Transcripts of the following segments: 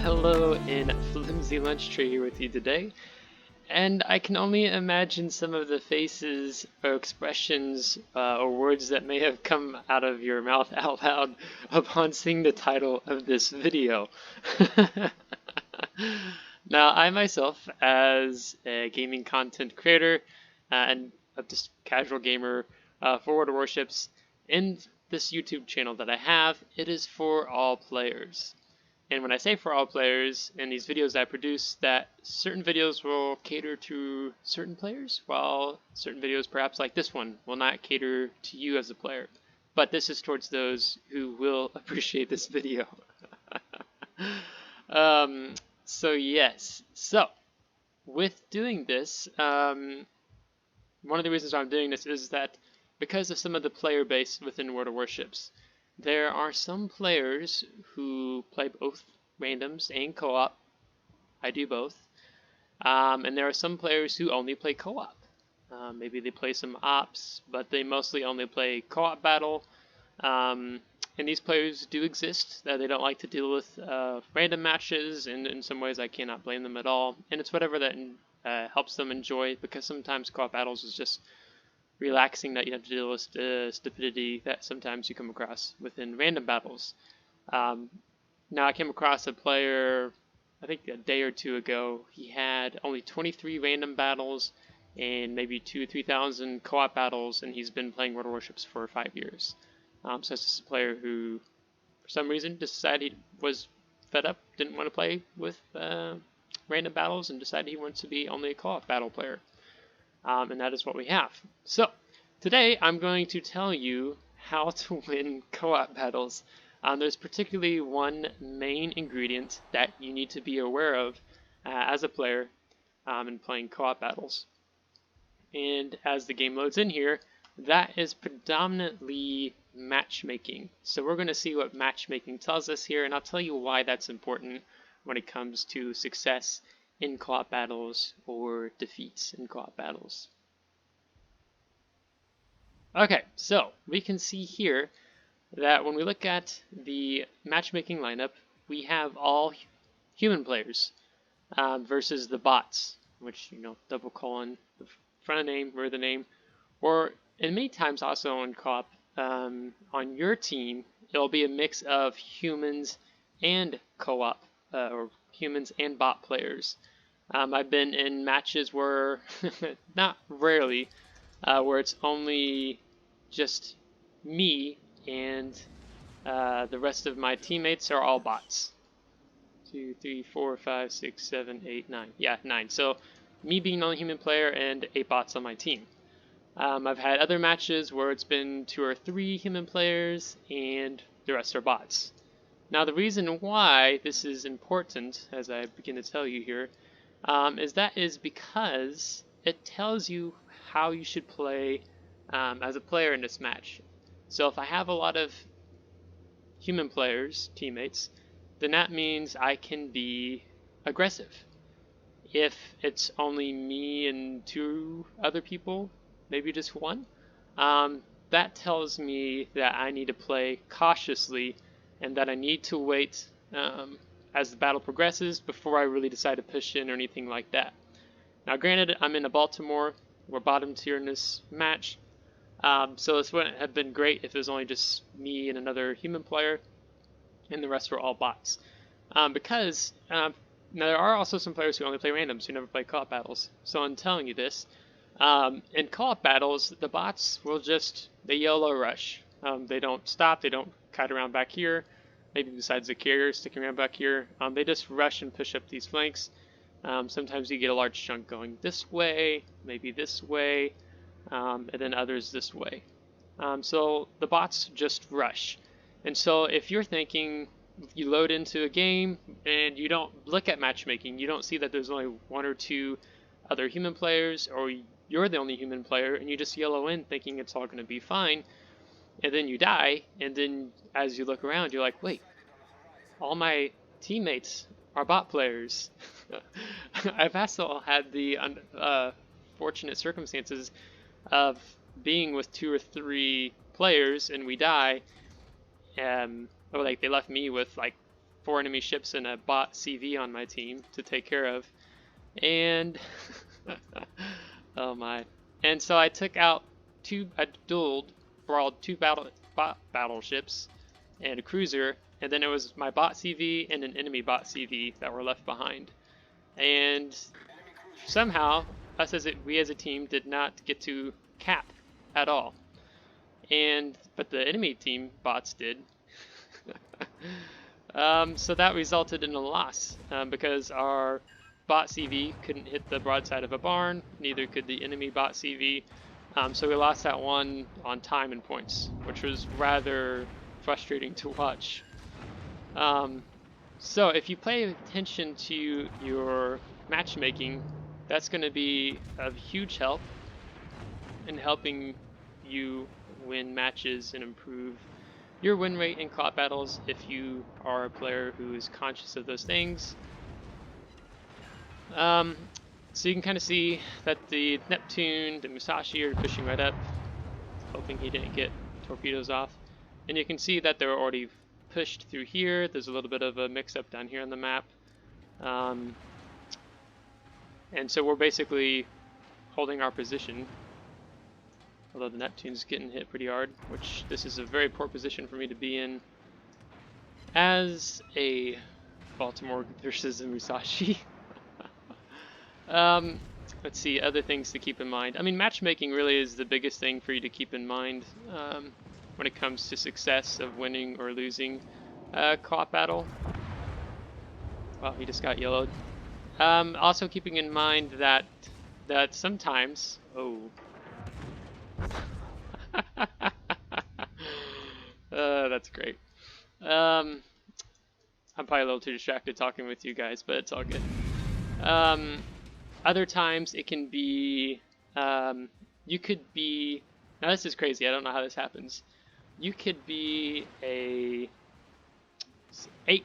Hello and Flimsy Lunch Tray here with you today, and I can only imagine some of the faces or expressions or words that may have come out of your mouth out loud upon seeing the title of this video. Now, I myself, as a gaming content creator and a just casual gamer for World of Warships, in this YouTube channel that I have, it is for all players. And when I say for all players, in these videos I produce, that certain videos will cater to certain players, while certain videos, perhaps like this one, will not cater to you as a player. But this is towards those who will appreciate this video. So yes, so with doing this, one of the reasons why I'm doing this is that because of some of the player base within World of Warships, there are some players who play both randoms and co-op. I do both. And there are some players who only play co-op. Maybe they play some ops, but they mostly only play co-op battle. And these players do exist. They don't like to deal with random matches, and in some ways I cannot blame them at all. And it's whatever that helps them enjoy, because sometimes co-op battles is just relaxing, that you have to deal with stupidity that sometimes you come across within random battles. Now I came across a player, I think a day or two ago. He had only 23 random battles and maybe 2,000 or 3,000 co-op battles, and he's been playing World of Warships for 5 years. So it's just a player who, for some reason, decided he was fed up, didn't want to play with random battles, and decided he wants to be only a co-op battle player. And that is what we have. So today I'm going to tell you how to win co-op battles. There's particularly one main ingredient that you need to be aware of as a player in playing co-op battles. And as the game loads in here, that is predominantly matchmaking. So we're going to see what matchmaking tells us here, and I'll tell you why that's important when it comes to success in co-op battles or defeats in co-op battles. Okay, so we can see here that when we look at the matchmaking lineup, we have all human players versus the bots, which, double colon, the front of the name, rear of the name, or and many times also on co-op, on your team, it'll be a mix of humans and co-op, or humans and bot players. I've been in matches where, not rarely, where it's only just me and the rest of my teammates are all bots. 2, 3, 4, 5, 6, 7, 8, 9. Yeah, 9. So me being the only human player and 8 bots on my team. I've had other matches where it's been 2 or 3 human players and the rest are bots. Now the reason why this is important, as I begin to tell you here, is because it tells you how you should play as a player in this match. So if I have a lot of human players, teammates, then that means I can be aggressive. If it's only me and 2 other people, maybe just 1, that tells me that I need to play cautiously and that I need to wait as the battle progresses before I really decide to push in or anything like that. Now granted, I'm in a Baltimore, we're bottom tier in this match, so this wouldn't have been great if it was only just me and another human player and the rest were all bots. Because now there are also some players who only play randoms, who never play co-op battles. So I'm telling you this, in co-op battles, the bots will they YOLO rush. They don't stop, they don't kite around back here, maybe besides the carrier sticking around back here. They just rush and push up these flanks. Sometimes you get a large chunk going this way, maybe this way, and then others this way. So the bots just rush. And so if you're thinking, you load into a game and you don't look at matchmaking, you don't see that there's only 1 or 2 other human players, or you're the only human player, and you just YOLO in thinking it's all going to be fine, and then you die, and then as you look around, you're like, wait, all my teammates are bot players. I've also had the fortunate circumstances of being with 2 or 3 players and we die, or like they left me with like 4 enemy ships and a bot CV on my team to take care of. And oh my. And so I took out I brawled 2 battleships and a cruiser, and then it was my bot CV and an enemy bot CV that were left behind. And somehow, we as a team did not get to cap at all. But the enemy team bots did. So that resulted in a loss because our bot CV couldn't hit the broadside of a barn, neither could the enemy bot CV. So we lost that one on time and points, which was rather frustrating to watch. So if you pay attention to your matchmaking, that's going to be of huge help in helping you win matches and improve your win rate in co-op battles if you are a player who is conscious of those things. So you can kind of see that the Neptune, the Musashi are pushing right up, hoping he didn't get torpedoes off. And you can see that they're already pushed through here. There's a little bit of a mix-up down here on the map. And so we're basically holding our position. Although the Neptune's getting hit pretty hard, which this is a very poor position for me to be in as a Baltimore versus a Musashi. Let's see, other things to keep in mind. I mean, matchmaking really is the biggest thing for you to keep in mind when it comes to success of winning or losing a co-op battle. Well, he just got yellowed. Also keeping in mind that sometimes... Oh. That's great. I'm probably a little too distracted talking with you guys, but it's all good. Other times it can be, you could be, now this is crazy, I don't know how this happens. You could be 8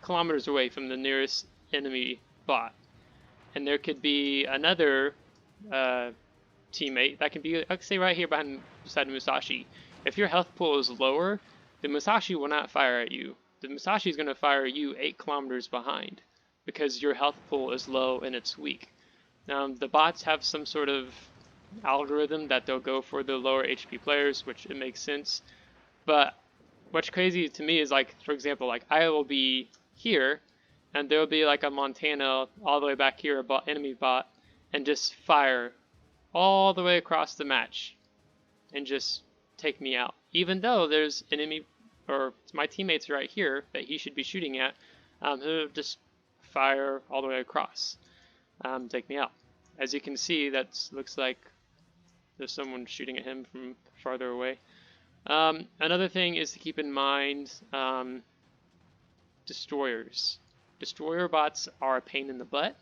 kilometers away from the nearest enemy bot, and there could be another teammate that can be, like, say right here beside Musashi. If your health pool is lower, the Musashi will not fire at you. The Musashi is going to fire you 8 kilometers behind because your health pool is low and it's weak. The bots have some sort of algorithm that they'll go for the lower HP players, which it makes sense. But what's crazy to me is, like, for example, like I will be here and there'll be like a Montana all the way back here, a enemy bot, and just fire all the way across the match and just take me out. Even though there's enemy, or my teammates right here that he should be shooting at, who just fire all the way across, take me out. As you can see, that looks like there's someone shooting at him from farther away. Another thing is to keep in mind destroyers. Destroyer bots are a pain in the butt.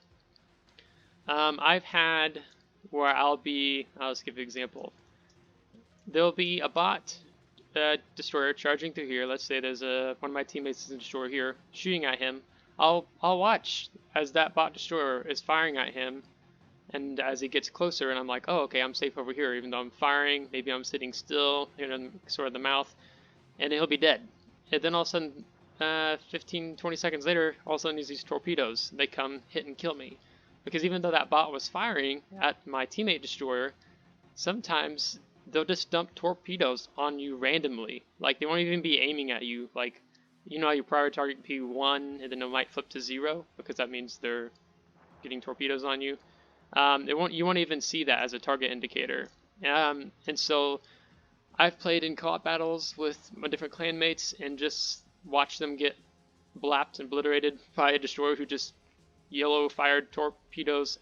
I've had where I'll just give you an example. There'll be a bot destroyer charging through here. Let's say there's one of my teammates is a destroyer here shooting at him. I'll watch as that bot destroyer is firing at him, and as he gets closer, and I'm like, oh, okay, I'm safe over here, even though I'm firing. Maybe I'm sitting still, sort of the mouth, and he'll be dead. And then all of a sudden, 15-20 seconds later, all of a sudden there's these torpedoes. They come, hit, and kill me. Because even though that bot was firing at my teammate destroyer, sometimes they'll just dump torpedoes on you randomly. Like, they won't even be aiming at you. Like, you know how your prior target can be 1 and then it might flip to 0 because that means they're getting torpedoes on you. You won't even see that as a target indicator. And so I've played in co-op battles with my different clanmates and just watched them get blapped and obliterated by a destroyer who just yellow fired torpedoes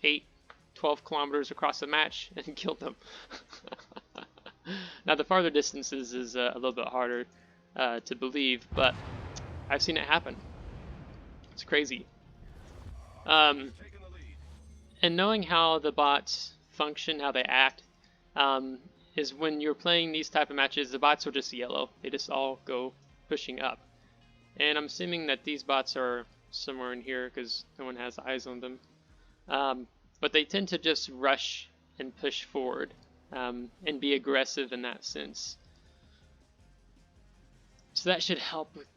12 kilometers across the match and killed them. Now the farther distances is a little bit harder to believe, but I've seen it happen. It's crazy. And knowing how the bots function, how they act, is when you're playing these type of matches, the bots are just yellow. They just all go pushing up. And I'm assuming that these bots are somewhere in here because no one has eyes on them. But they tend to just rush and push forward and be aggressive in that sense. So that should help with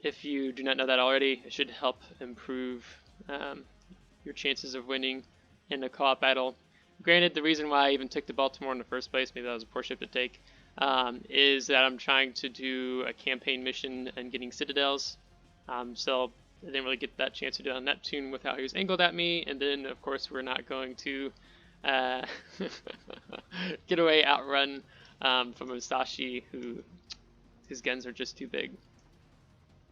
if you do not know that already, it should help improve your chances of winning in a co-op battle. Granted, the reason why I even took the Baltimore in the first place, maybe that was a poor ship to take, is that I'm trying to do a campaign mission and getting citadels. So I didn't really get that chance to do it on Neptune with how he was angled at me, and then of course we're not going to get away outrun from Musashi, who his guns are just too big.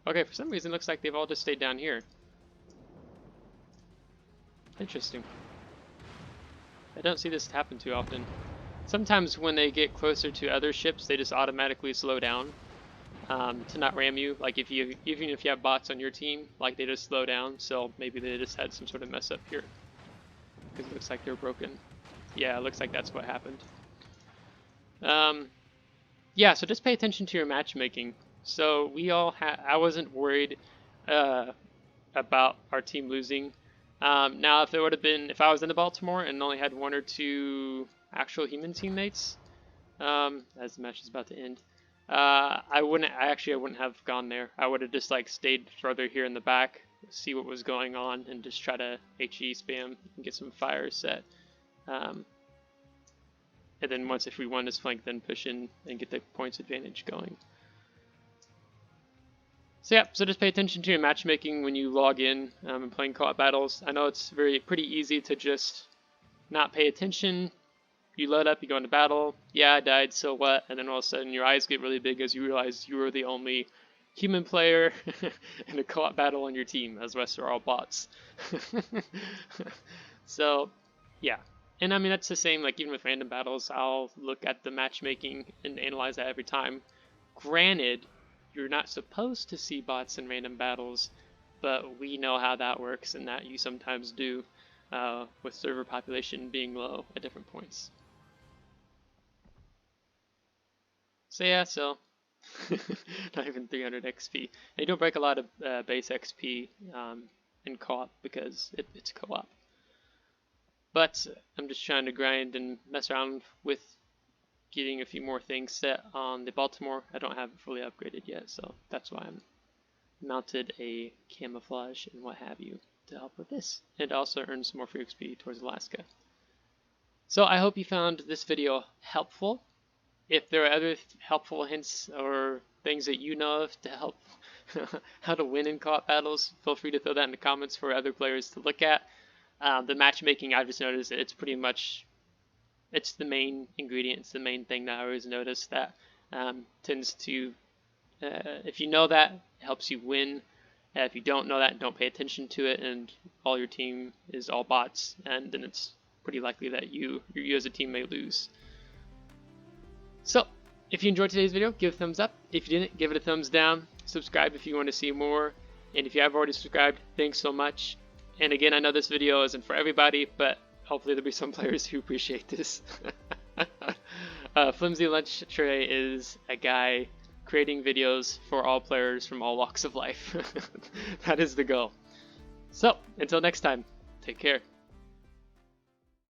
Okay, for some reason it looks like they've all just stayed down here. Interesting. I don't see this happen too often. Sometimes when they get closer to other ships, they just automatically slow down to not ram you. Like even if you have bots on your team, like they just slow down. So maybe they just had some sort of mess up here because it looks like they're broken. Yeah, it looks like that's what happened. Yeah, so just pay attention to your matchmaking. So I wasn't worried about our team losing. Now, if I was in the Baltimore and only had 1 or 2 actual human teammates, as the match is about to end, I wouldn't have gone there. I would have just like stayed further here in the back, see what was going on, and just try to HE spam and get some fires set. And then if we won this flank, then push in and get the points advantage going. So yeah, so just pay attention to your matchmaking when you log in and playing co-op battles. I know it's pretty easy to just not pay attention. You load up, you go into battle. Yeah, I died, so what? And then all of a sudden your eyes get really big as you realize you were the only human player in a co-op battle on your team, as the rest are all bots. So yeah. And I mean, that's the same, like even with random battles, I'll look at the matchmaking and analyze that every time. Granted, you're not supposed to see bots in random battles, but we know how that works and that you sometimes do with server population being low at different points. So yeah, not even 300 XP. And you don't break a lot of base XP in co-op because it's co-op. But I'm just trying to grind and mess around with getting a few more things set on the Baltimore. I don't have it fully upgraded yet, so that's why I'm mounted a camouflage and what have you to help with this, and also earn some more free XP towards Alaska. So I hope you found this video helpful. If there are other helpful hints or things that you know of to help how to win in co-op battles, feel free to throw that in the comments for other players to look at. The matchmaking, I've just noticed it's pretty much, it's the main ingredient, it's the main thing that I always notice that tends to, if you know that, it helps you win. If you don't know that, don't pay attention to it, and all your team is all bots, and then it's pretty likely that you as a team may lose. So, if you enjoyed today's video, give it a thumbs up. If you didn't, give it a thumbs down. Subscribe if you want to see more, and if you have already subscribed, thanks so much. And again, I know this video isn't for everybody, but hopefully there'll be some players who appreciate this. Flimsy Lunch Tray is a guy creating videos for all players from all walks of life. That is the goal. So, until next time, take care.